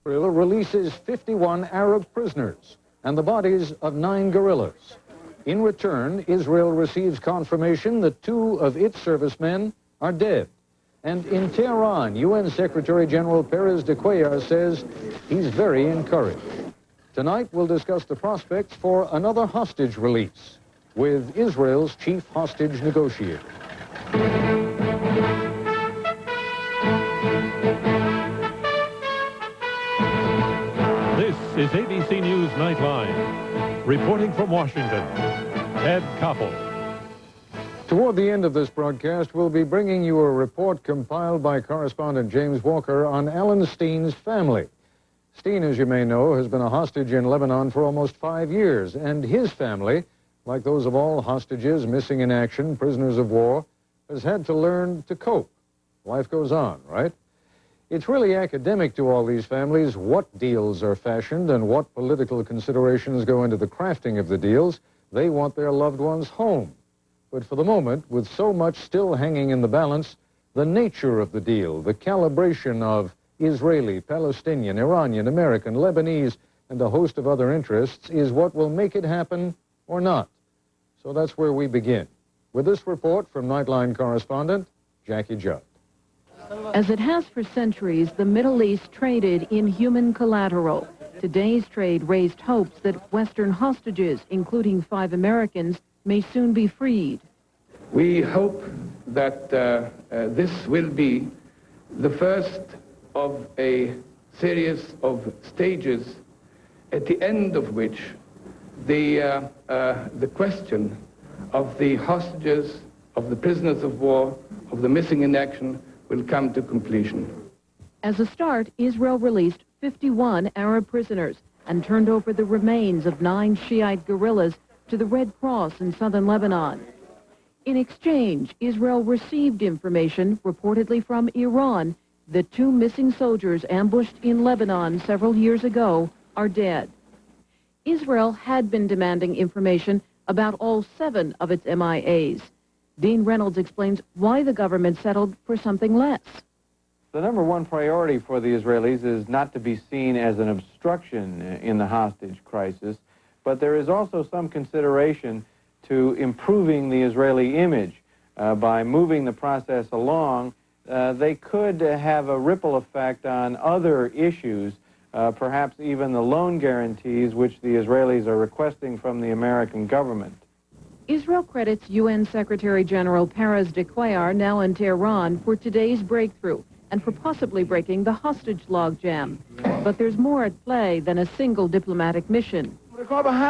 Israel releases 51 Arab prisoners and the bodies of 9 guerrillas. In return, Israel receives confirmation that 2 of its servicemen are dead. And in Tehran, UN Secretary General Perez de Cuellar says he's very encouraged. Tonight, we'll discuss the prospects for another hostage release with Israel's chief hostage negotiator. This is ABC News Nightline. Reporting from Washington, Ed Koppel. Toward the end of this broadcast, we'll be bringing you a report compiled by correspondent James Walker on Alan Steen's family. Steen, as you may know, has been a hostage in Lebanon for almost 5 years, and his family, like those of all hostages missing in action, prisoners of war, has had to learn to cope. Life goes on, right? It's really academic to all these families what deals are fashioned and what political considerations go into the crafting of the deals. They want their loved ones home. But for the moment, with so much still hanging in the balance, the nature of the deal, the calibration of Israeli, Palestinian, Iranian, American, Lebanese, and a host of other interests is what will make it happen or not. So that's where we begin. With this report from Nightline correspondent Jackie Judd. As it has for centuries, the Middle East traded in human collateral. Today's trade raised hopes that Western hostages, including 5 Americans, may soon be freed. We hope that this will be the first of a series of stages, at the end of which the question of the hostages, of the prisoners of war, of the missing in action will come to completion. As a start, Israel released 51 Arab prisoners and turned over the remains of 9 Shiite guerrillas to the Red Cross in southern Lebanon. In exchange, Israel received information, reportedly from Iran, that 2 missing soldiers ambushed in Lebanon several years ago are dead. Israel had been demanding information about all 7 of its MIAs. Dean Reynolds explains why the government settled for something less. The number one priority for the Israelis is not to be seen as an obstruction in the hostage crisis, but there is also some consideration to improving the Israeli image. By moving the process along, they could have a ripple effect on other issues, perhaps even the loan guarantees which the Israelis are requesting from the American government. Israel credits UN Secretary General Perez de Cuellar, now in Tehran, for today's breakthrough and for possibly breaking the hostage logjam. But there's more at play than a single diplomatic mission. Iran,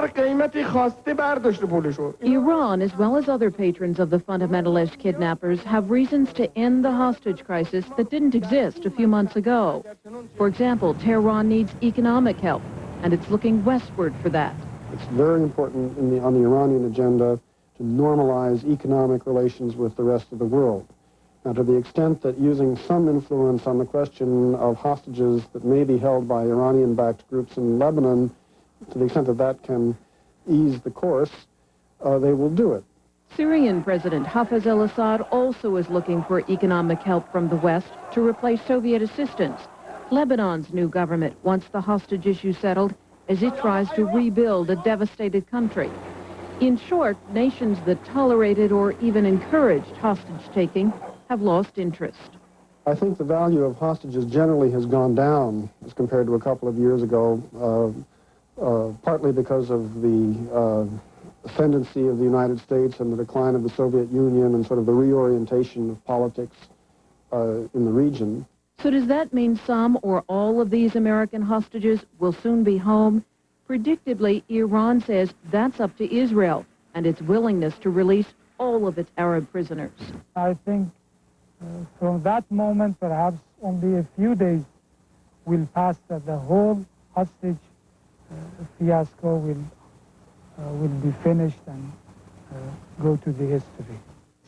as well as other patrons of the fundamentalist kidnappers, have reasons to end the hostage crisis that didn't exist a few months ago. For example, Tehran needs economic help, and it's looking westward for that. It's very important on the Iranian agenda to normalize economic relations with the rest of the world. Now, to the extent that using some influence on the question of hostages that may be held by Iranian-backed groups in Lebanon, to the extent that that can ease the course, they will do it. Syrian President Hafez al-Assad also is looking for economic help from the West to replace Soviet assistance. Lebanon's new government wants the hostage issue settled as it tries to rebuild a devastated country. In short, nations that tolerated or even encouraged hostage-taking have lost interest. I think the value of hostages generally has gone down as compared to a couple of years ago, partly because of the ascendancy of the United States and the decline of the Soviet Union and sort of the reorientation of politics in the region. So does that mean some or all of these American hostages will soon be home? Predictably, Iran says that's up to Israel and its willingness to release all of its Arab prisoners. I think from that moment, perhaps only a few days will pass that the whole hostage fiasco will be finished and go to the history.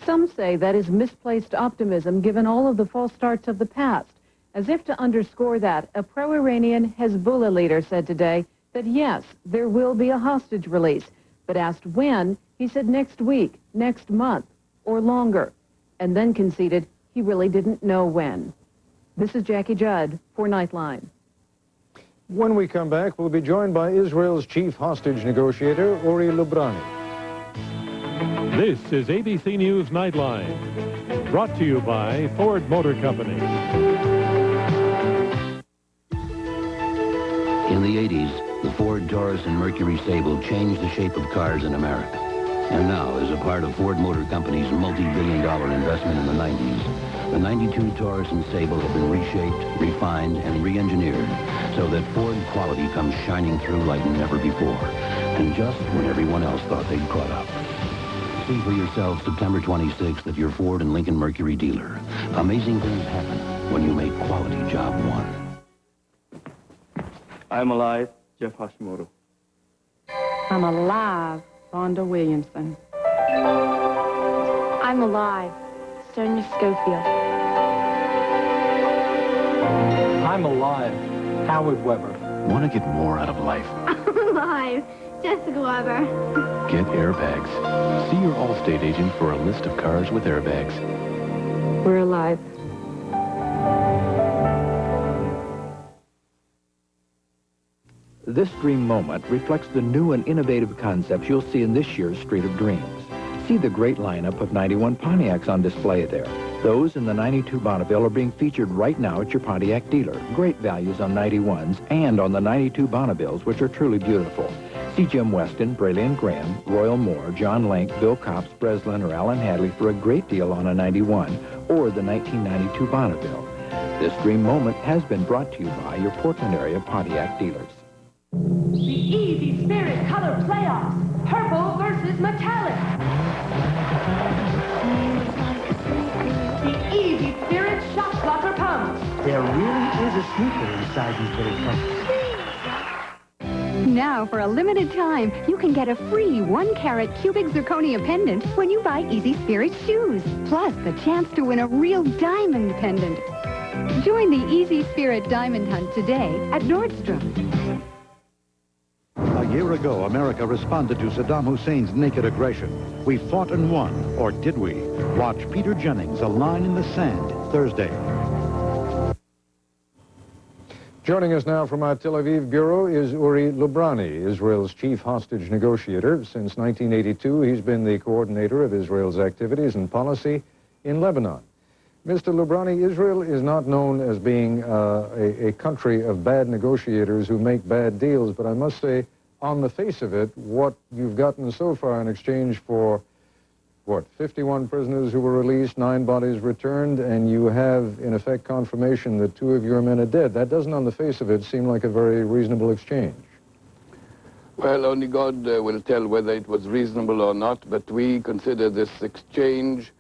Some say that is misplaced optimism given all of the false starts of the past. As if to underscore that, a pro-Iranian Hezbollah leader said today that yes, there will be a hostage release, but asked when, he said next week, next month, or longer, and then conceded he really didn't know when. This is Jackie Judd for Nightline. When we come back, we'll be joined by Israel's chief hostage negotiator, Uri Lubrani. This is ABC News Nightline, brought to you by Ford Motor Company. In the 80s, the Ford Taurus and Mercury Sable changed the shape of cars in America. And now, as a part of Ford Motor Company's multi-billion-dollar investment in the 90s, the 92 Taurus and Sable have been reshaped, refined, and re-engineered so that Ford quality comes shining through like never before, and just when everyone else thought they'd caught up. See for yourself September 26th at your Ford and Lincoln Mercury dealer. Amazing things happen when you make quality job one. I'm alive, Jeff Hashimoto. I'm alive, Vonda Williamson. I'm alive, Sonia Schofield. I'm alive, Howard Weber. Want to get more out of life? I'm alive, Jessica Weber. Get airbags. See your Allstate agent for a list of cars with airbags. We're alive. This dream moment reflects the new and innovative concepts you'll see in this year's Street of Dreams. See the great lineup of 91 Pontiacs on display there. Those in the 92 Bonneville are being featured right now at your Pontiac dealer. Great values on 91s and on the 92 Bonnevilles, which are truly beautiful. See Jim Weston, Braylon Graham, Royal Moore, John Link, Bill Copps, Breslin, or Alan Hadley for a great deal on a 91 or the 1992 Bonneville. This dream moment has been brought to you by your Portland area Pontiac dealers. The Easy Spirit Color Playoffs. Purple versus metallic. The Easy Spirit Shock Blocker Pumps. There really is a sneaker inside these little pumps. Now, for a limited time, you can get a free 1-carat cubic zirconia pendant when you buy Easy Spirit shoes. Plus, the chance to win a real diamond pendant. Join the Easy Spirit Diamond Hunt today at Nordstrom. A year ago, America responded to Saddam Hussein's naked aggression. We fought and won, or did we? Watch Peter Jennings, A Line in the Sand, Thursday. Joining us now from our Tel Aviv bureau is Uri Lubrani, Israel's chief hostage negotiator. Since 1982, he's been the coordinator of Israel's activities and policy in Lebanon. Mr. Lubrani, Israel is not known as being a country of bad negotiators who make bad deals, but I must say, on the face of it, what you've gotten so far in exchange for, 51 prisoners who were released, 9 bodies returned, and you have, in effect, confirmation that 2 of your men are dead. That doesn't, on the face of it, seem like a very reasonable exchange. Well, only God will tell whether it was reasonable or not, but we consider this exchange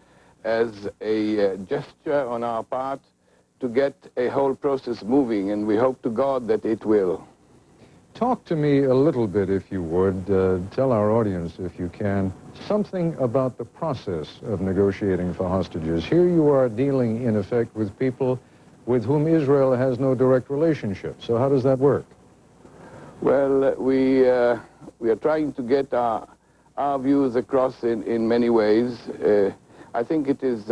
as a gesture on our part to get a whole process moving, and we hope to God that it will. Talk to me a little bit, if you would, tell our audience, if you can, something about the process of negotiating for hostages. Here you are dealing, in effect, with people with whom Israel has no direct relationship. So how does that work? Well, we are trying to get our views across in many ways. I think it is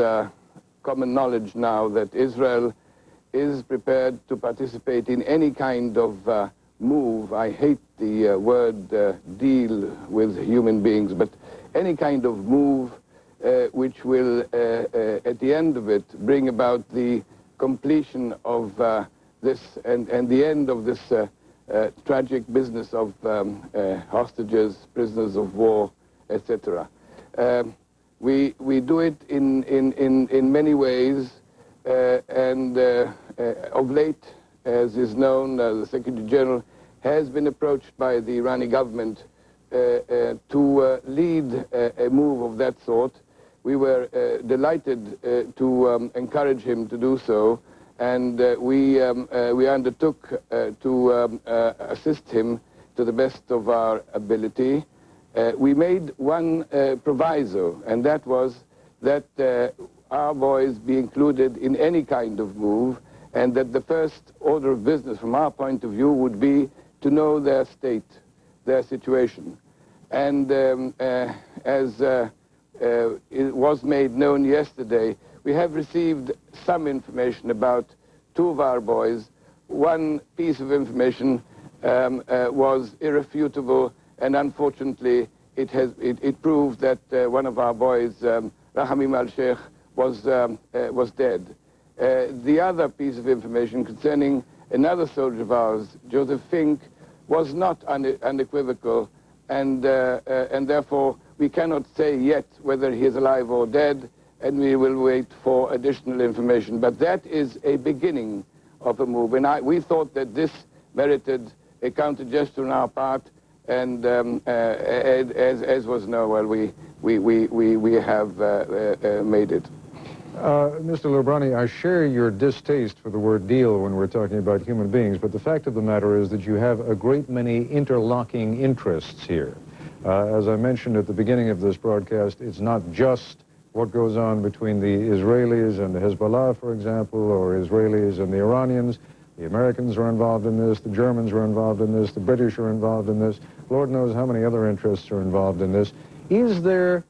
common knowledge now that Israel is prepared to participate in any kind of move. I hate the word deal with human beings, but any kind of move which will, at the end of it, bring about the completion of this and the end of this tragic business of hostages, prisoners of war, etc. We do it in many ways, and of late, as is known, the Secretary General has been approached by the Iranian government to lead a move of that sort. We were delighted to encourage him to do so, and we undertook to assist him to the best of our ability. We made one proviso, and that was that our boys be included in any kind of move, and that the first order of business from our point of view would be to know their state, their situation. And as it was made known yesterday, we have received some information about 2 of our boys. One piece of information was irrefutable, and unfortunately it proved that one of our boys, Rahamim al-Sheikh, was dead. The other piece of information concerning another soldier of ours, Joseph Fink, was not unequivocal, and therefore we cannot say yet whether he is alive or dead, and we will wait for additional information. But that is a beginning of a move, and we thought that this merited a counter-gesture on our part, and as was known, well, we have made it. Mr. Lubrani, I share your distaste for the word deal when we're talking about human beings, but the fact of the matter is that you have a great many interlocking interests here. As I mentioned at the beginning of this broadcast, it's not just what goes on between the Israelis and the Hezbollah, for example, or Israelis and the Iranians. The Americans are involved in this, the Germans are involved in this, the British are involved in this. Lord knows how many other interests are involved in this. Is there,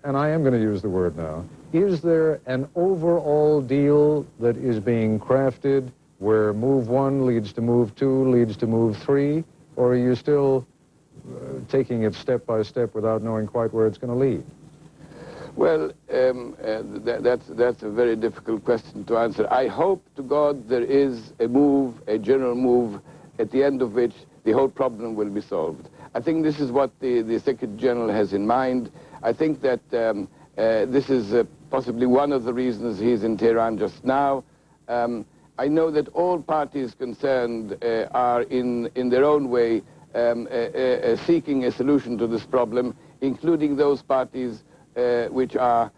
and I am going to use the word now, is there an overall deal that is being crafted where move 1 leads to move 2, leads to move 3, or are you still taking it step by step without knowing quite where it's going to lead? Well, that's a very difficult question to answer. I hope to God there is a move, a general move, at the end of which the whole problem will be solved. I think this is what the Secretary General has in mind. I think that this is possibly one of the reasons he's in Tehran just now. I know that all parties concerned are in their own way seeking a solution to this problem, including those parties which are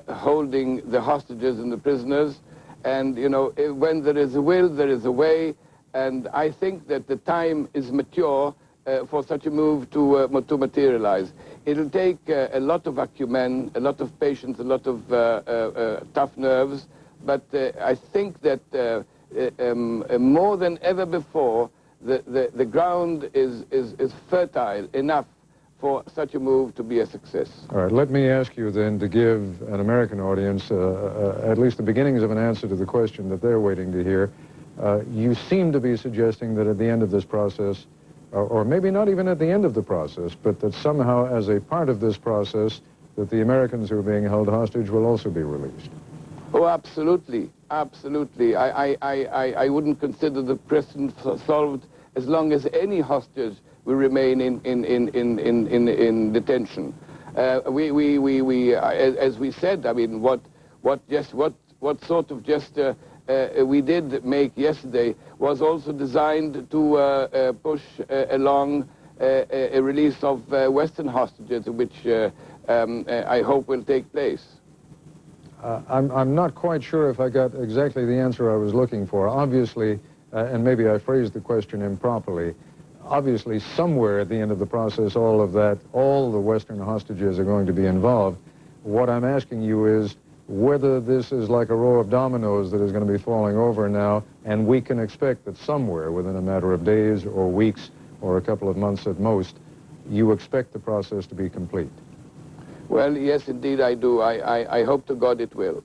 holding the hostages and the prisoners. And, you know, when there is a will, there is a way. And I think that the time is mature for such a move to materialize. It'll take a lot of acumen, a lot of patience, a lot of tough nerves. But I think that more than ever before, the ground is fertile enough for such a move to be a success. All right, let me ask you then to give an American audience at least the beginnings of an answer to the question that they're waiting to hear. You seem to be suggesting that at the end of this process, or maybe not even at the end of the process, but that somehow as a part of this process, that the Americans who are being held hostage will also be released. Oh, absolutely, absolutely. I wouldn't consider the question solved as long as any hostage will remain in detention. As we said, I mean, what sort of gesture we did make yesterday was also designed to push along a release of Western hostages, which I hope will take place. I'm not quite sure if I got exactly the answer I was looking for. Obviously, and maybe I phrased the question improperly, obviously somewhere at the end of the process, all the Western hostages are going to be involved. What I'm asking you is whether this is like a row of dominoes that is going to be falling over now, and we can expect that somewhere within a matter of days or weeks or a couple of months at most, you expect the process to be complete. Well, yes, indeed I do. I hope to God it will.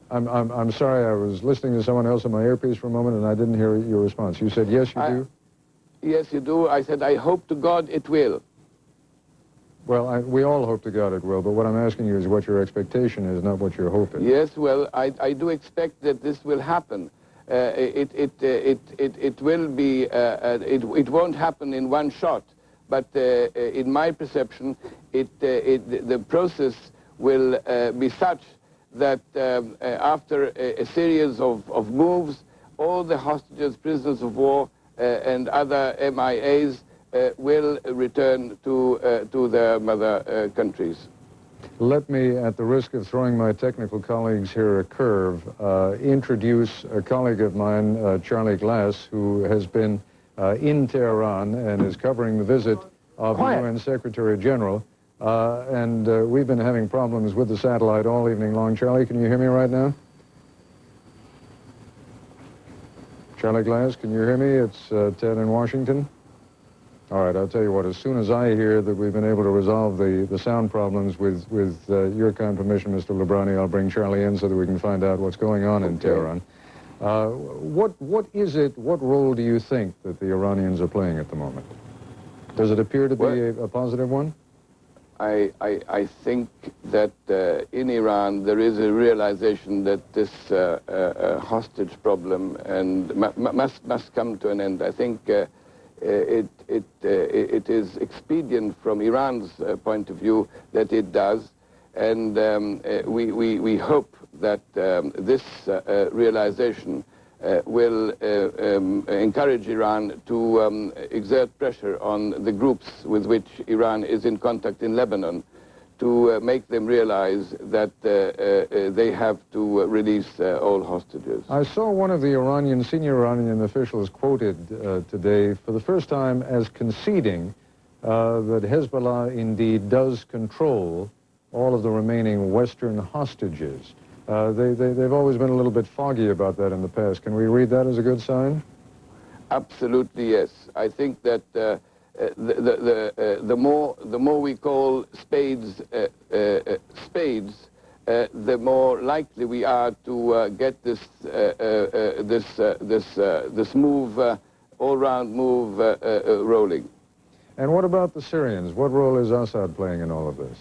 I'm sorry, I was listening to someone else on my earpiece for a moment and I didn't hear your response. You said, yes, you do? Yes, you do. I said, I hope to God it will. Well, we all hope to God it will, but what I'm asking you is what your expectation is, not what your hope is. Yes, well, I do expect that this will happen. It will be, it won't happen in one shot, but in my perception, the process will be such that after a series of moves, all the hostages, prisoners of war, and other MIAs will return to their mother countries. Let me, at the risk of throwing my technical colleagues here a curve, introduce a colleague of mine, Charlie Glass, who has been in Tehran and is covering the visit of the UN Secretary General. And we've been having problems with the satellite all evening long. Charlie, can you hear me right now? Charlie Glass, can you hear me? It's Ted in Washington. All right, I'll tell you what, as soon as I hear that we've been able to resolve the sound problems with your kind permission, Mr. Lubrani, I'll bring Charlie in so that we can find out what's going on in Tehran. What is it, what role do you think that the Iranians are playing at the moment? Does it appear to be a positive one? I think that in Iran there is a realization that this hostage problem and must come to an end. I think it is expedient from Iran's point of view that it does, and we hope that this realization will encourage Iran to exert pressure on the groups with which Iran is in contact in Lebanon to make them realize that they have to release all hostages. I saw one of the senior Iranian officials quoted today for the first time as conceding that Hezbollah indeed does control all of the remaining Western hostages. They've always been a little bit foggy about that in the past. Can we read that as a good sign? Absolutely, yes. I think that the more we call spades spades, the more likely we are to get this move, all-round move, rolling. And what about the Syrians? What role is Assad playing in all of this?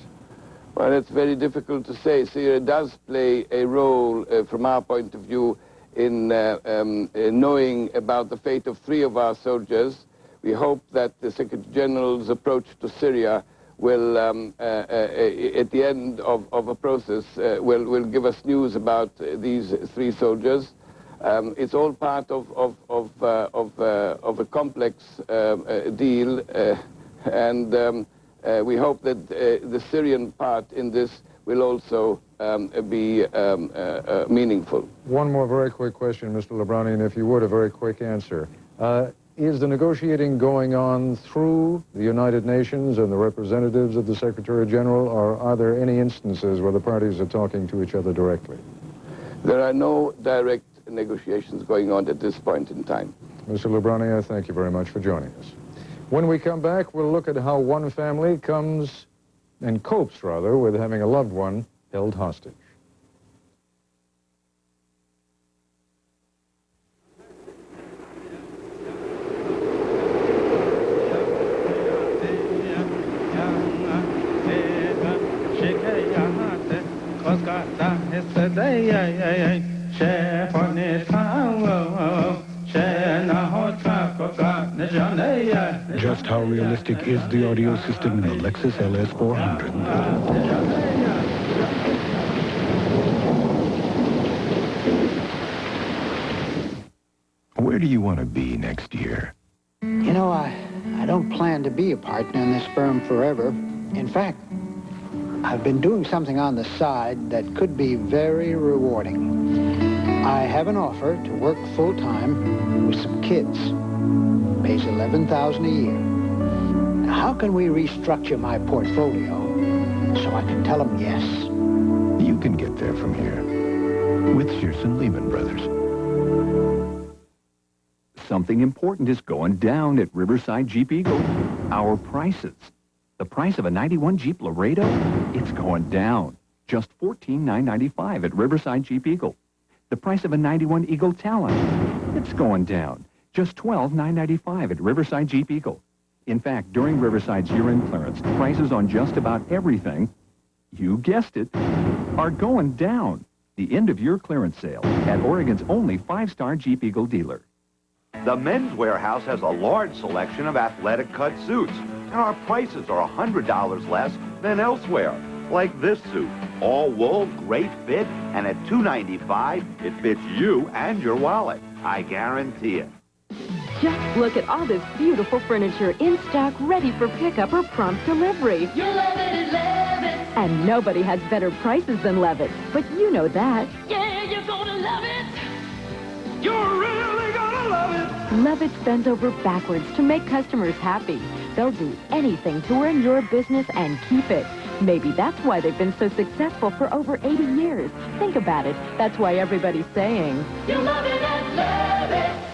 Well, it's very difficult to say. Syria does play a role, from our point of view, in knowing about the fate of 3 of our soldiers. We hope that the Secretary General's approach to Syria will, at the end of a process, will give us news about these 3 soldiers. It's all part of a complex deal, and we hope that the Syrian part in this will also be meaningful. One more very quick question, Mr. Lebranian, if you would, a very quick answer. Is the negotiating going on through the United Nations and the representatives of the Secretary General, or are there any instances where the parties are talking to each other directly? There are no direct negotiations going on at this point in time. Mr. Lebranian, thank you very much for joining us. When we come back, we'll look at how one family copes, with having a loved one held hostage. Just how realistic is the audio system in the Lexus LS400? Where do you want to be next year? You know, I don't plan to be a partner in this firm forever. In fact, I've been doing something on the side that could be very rewarding. I have an offer to work full-time with some kids. Pays $11,000 a year. Now, how can we restructure my portfolio so I can tell them yes? You can get there from here with Shearson Lehman Brothers. Something important is going down at Riverside Jeep Eagle. Our prices. The price of a 91 Jeep Laredo, it's going down. Just $14,995 at Riverside Jeep Eagle. The price of a 91 Eagle Talon, it's going down. Just $12,995 at Riverside Jeep Eagle. In fact, during Riverside's year-end clearance, prices on just about everything, you guessed it, are going down. The end-of-year clearance sale at Oregon's only 5-star Jeep Eagle dealer. The Men's Warehouse has a large selection of athletic cut suits, and our prices are $100 less than elsewhere. Like this suit, all wool, great fit, and at $295, it fits you and your wallet. I guarantee it. Just look at all this beautiful furniture in stock, ready for pickup or prompt delivery. You'll love it at Levitt's. And nobody has better prices than Levitt's, but you know that. Yeah, you're gonna love it. You're really gonna love it. Levitt's bends over backwards to make customers happy. They'll do anything to earn your business and keep it. Maybe that's why they've been so successful for over 80 years. Think about it. That's why everybody's saying, You'll love it at Levitt's.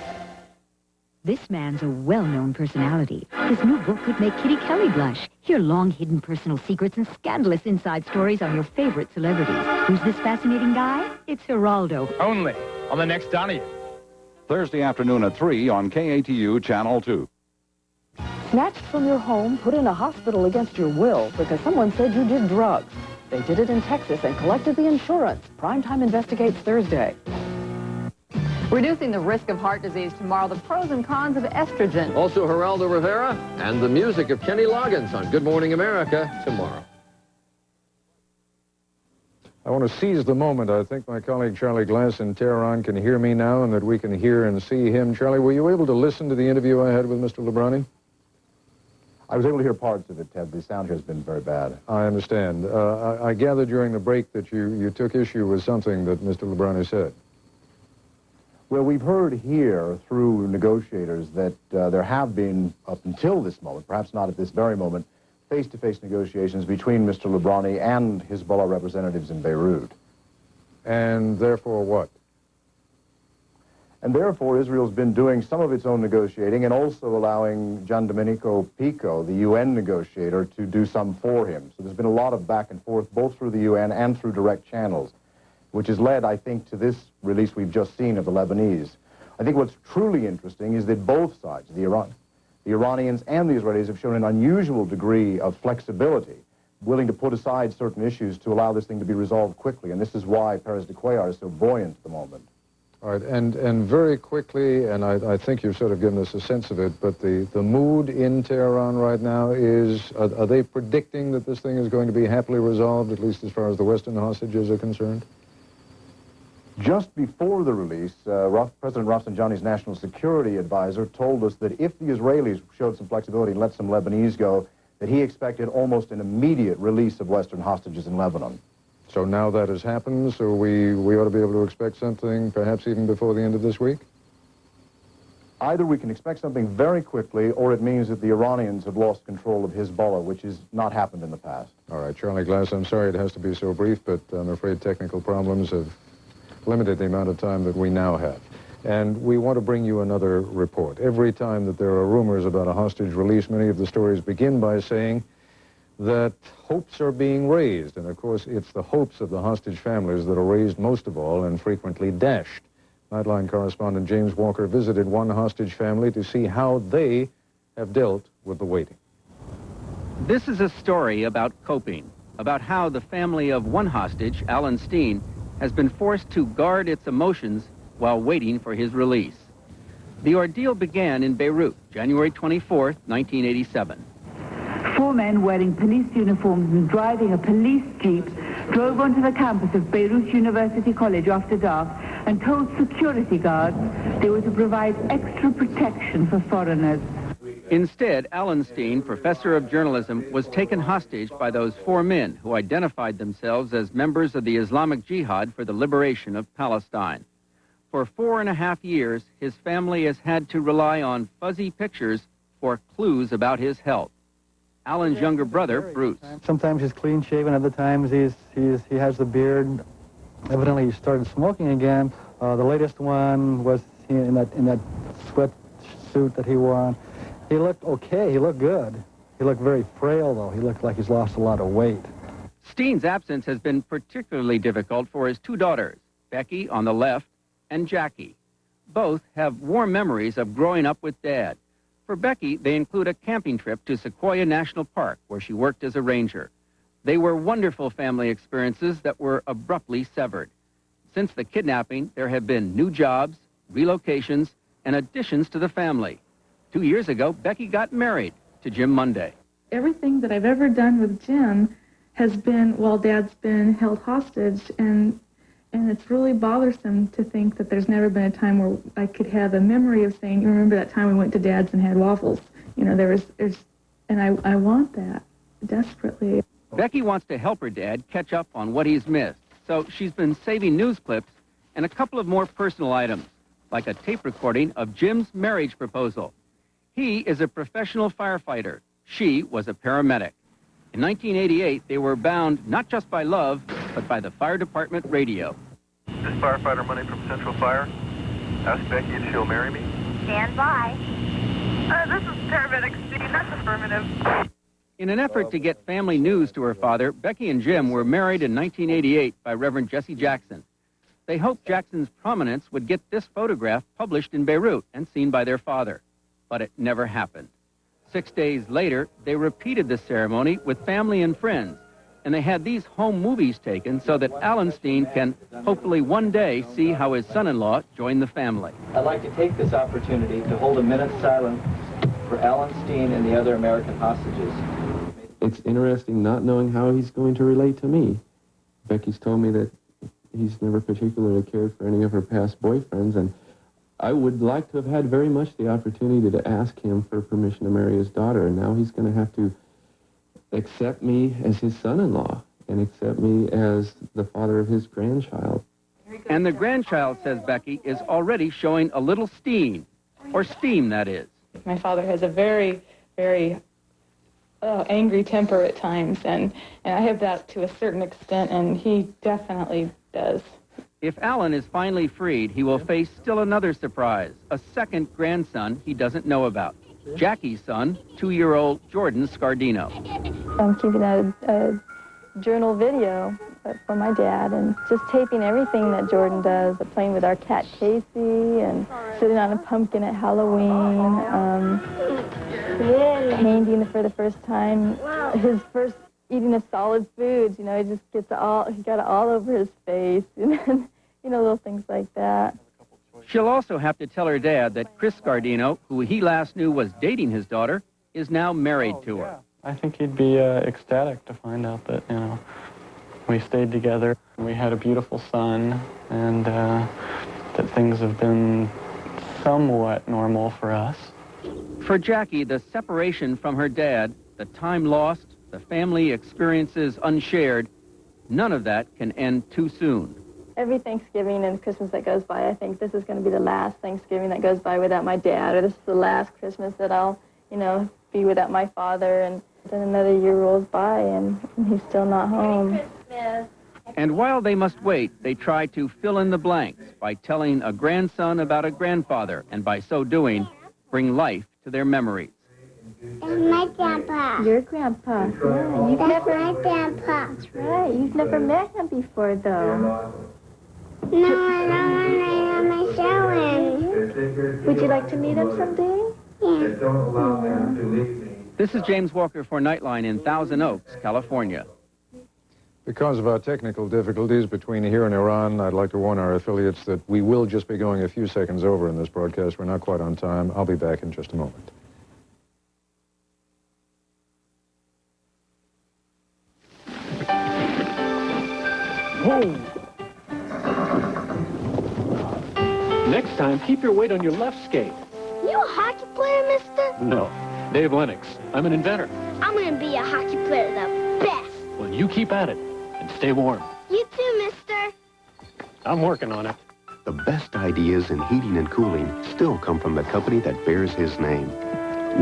This man's a well-known personality. His new book could make Kitty Kelly blush. Hear long-hidden personal secrets and scandalous inside stories on your favorite celebrities. Who's this fascinating guy? It's Geraldo. Only on the next Donnie. Thursday afternoon at 3 on KATU Channel 2. Snatched from your home, put in a hospital against your will because someone said you did drugs. They did it in Texas and collected the insurance. Primetime investigates Thursday. Reducing the risk of heart disease tomorrow, the pros and cons of estrogen. Also, Geraldo Rivera and the music of Kenny Loggins on Good Morning America tomorrow. I want to seize the moment. I think my colleague Charlie Glass in Tehran can hear me now and that we can hear and see him. Charlie, were you able to listen to the interview I had with Mr. Librani? I was able to hear parts of it, Ted. The sound here has been very bad. I understand. I gathered during the break that you took issue with something that Mr. Librani said. Well, we've heard here through negotiators that there have been, up until this moment, perhaps not at this very moment, face-to-face negotiations between Mr. Librani and Hezbollah representatives in Beirut. And therefore what? And therefore, Israel's been doing some of its own negotiating and also allowing Gian Domenico Pico, the UN negotiator, to do some for him. So there's been a lot of back and forth, both through the UN and through direct channels, which has led, I think, to this release we've just seen of the Lebanese. I think what's truly interesting is that both sides, the Iranians and the Israelis, have shown an unusual degree of flexibility, willing to put aside certain issues to allow this thing to be resolved quickly. And this is why Perez de Cuellar is so buoyant at the moment. All right, and very quickly, and I think you've sort of given us a sense of it, but the mood in Tehran right now is, are they predicting that this thing is going to be happily resolved, at least as far as the Western hostages are concerned? Just before the release, President Rafsanjani's national security advisor told us that if the Israelis showed some flexibility and let some Lebanese go, that he expected almost an immediate release of Western hostages in Lebanon. So now that has happened, so we ought to be able to expect something perhaps even before the end of this week? Either we can expect something very quickly, or it means that the Iranians have lost control of Hezbollah, which has not happened in the past. All right, Charlie Glass, I'm sorry it has to be so brief, but I'm afraid technical problems have limited the amount of time that we now have. And we want to bring you another report. Every time that there are rumors about a hostage release, many of the stories begin by saying that hopes are being raised. And of course, it's the hopes of the hostage families that are raised most of all and frequently dashed. Nightline correspondent James Walker visited one hostage family to see how they have dealt with the waiting. This is a story about coping, about how the family of one hostage, Alan Steen, has been forced to guard its emotions while waiting for his release. The ordeal began in Beirut, January 24th, 1987. 4 men wearing police uniforms and driving a police jeep drove onto the campus of Beirut University College after dark and told security guards they were to provide extra protection for foreigners. Instead, Alan Steen, professor of journalism, was taken hostage by those 4 men who identified themselves as members of the Islamic Jihad for the liberation of Palestine. For 4.5 years, his family has had to rely on fuzzy pictures for clues about his health. Alan's younger brother, Bruce. Sometimes he's clean-shaven, other times he has the beard. Evidently, he started smoking again. The latest one was in that sweatsuit that he wore. He looked okay. He looked good. He looked very frail, though. He looked like he's lost a lot of weight. Steen's absence has been particularly difficult for his 2 daughters, Becky on the left and Jackie. Both have warm memories of growing up with Dad. For Becky, they include a camping trip to Sequoia National Park, where she worked as a ranger. They were wonderful family experiences that were abruptly severed. Since the kidnapping, there have been new jobs, relocations, and additions to the family. 2 years ago, Becky got married to Jim Monday. Everything that I've ever done with Jim has been while Dad's been held hostage, and it's really bothersome to think that there's never been a time where I could have a memory of saying, you remember that time we went to Dad's and had waffles? You know, and I want that desperately. Becky wants to help her dad catch up on what he's missed, so she's been saving news clips and a couple of more personal items, like a tape recording of Jim's marriage proposal. He is a professional firefighter. She was a paramedic. In 1988, they were bound not just by love, but by the fire department radio. This firefighter Money from Central Fire. Ask Becky if she'll marry me. Stand by. This is paramedic Steve. That's affirmative. In an effort to get family news to her father, Becky and Jim were married in 1988 by Reverend Jesse Jackson. They hoped Jackson's prominence would get this photograph published in Beirut and seen by their father. But it never happened. 6 days later, they repeated the ceremony with family and friends, and they had these home movies taken so that Alan Steen can hopefully one day see how his son-in-law joined the family. I'd like to take this opportunity to hold a minute's silence for Alan Steen and the other American hostages. It's interesting not knowing how he's going to relate to me. Becky's told me that he's never particularly cared for any of her past boyfriends, and I would like to have had very much the opportunity to ask him for permission to marry his daughter, and now he's going to have to accept me as his son-in-law and accept me as the father of his grandchild. And the grandchild, says Becky, is already showing a little steam, or steam, that is. My father has a very, very angry temper at times, and I have that to a certain extent, and he definitely does. If Alan is finally freed, he will face still another surprise, a second grandson he doesn't know about. Jackie's son, 2-year-old Jordan Scardino. I'm keeping a journal video for my dad and just taping everything that Jordan does, playing with our cat Casey and sitting on a pumpkin at Halloween, painting for the first time, his first eating of solid foods, he just he got it all over his face, and little things like that. She'll also have to tell her dad that Chris Scardino, who he last knew was dating his daughter, is now married to her. I think he'd be ecstatic to find out that, we stayed together. We had a beautiful son, and that things have been somewhat normal for us. For Jackie, the separation from her dad, the time lost, the family experiences unshared, none of that can end too soon. Every Thanksgiving and Christmas that goes by, I think this is going to be the last Thanksgiving that goes by without my dad, or this is the last Christmas that I'll, be without my father, and then another year rolls by and he's still not home. And while they must wait, they try to fill in the blanks by telling a grandson about a grandfather, and by so doing, bring life to their memories. It's my grandpa. Your grandpa. Yeah, That's my grandpa. That's right. You've never met him before, though. No, I don't want to show him. Would you like to meet him someday? Yeah. This is James Walker for Nightline in Thousand Oaks, California. Because of our technical difficulties between here and Iran, I'd like to warn our affiliates that we will just be going a few seconds over in this broadcast. We're not quite on time. I'll be back in just a moment. Whoa! Next time, keep your weight on your left skate. You a hockey player, mister? No. Dave Lennox. I'm an inventor. I'm going to be a hockey player the best. Well, you keep at it and stay warm. You too, mister. I'm working on it. The best ideas in heating and cooling still come from the company that bears his name.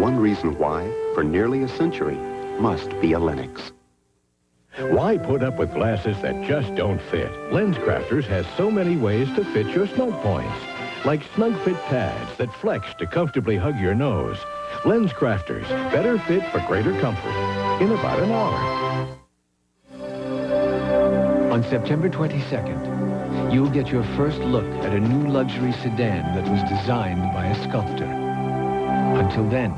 One reason why, for nearly a century, must be a Lennox. Why put up with glasses that just don't fit? LensCrafters has so many ways to fit your snug points, like snug fit pads that flex to comfortably hug your nose. LensCrafters, better fit for greater comfort in about an hour. On September 22nd, you'll get your first look at a new luxury sedan that was designed by a sculptor. Until then,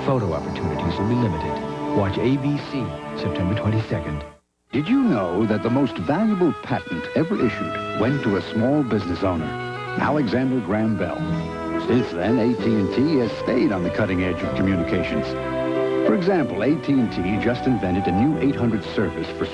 photo opportunities will be limited. Watch ABC, September 22nd. Did you know that the most valuable patent ever issued went to a small business owner, Alexander Graham Bell? Since then, AT&T has stayed on the cutting edge of communications. For example, AT&T just invented a new 800 service for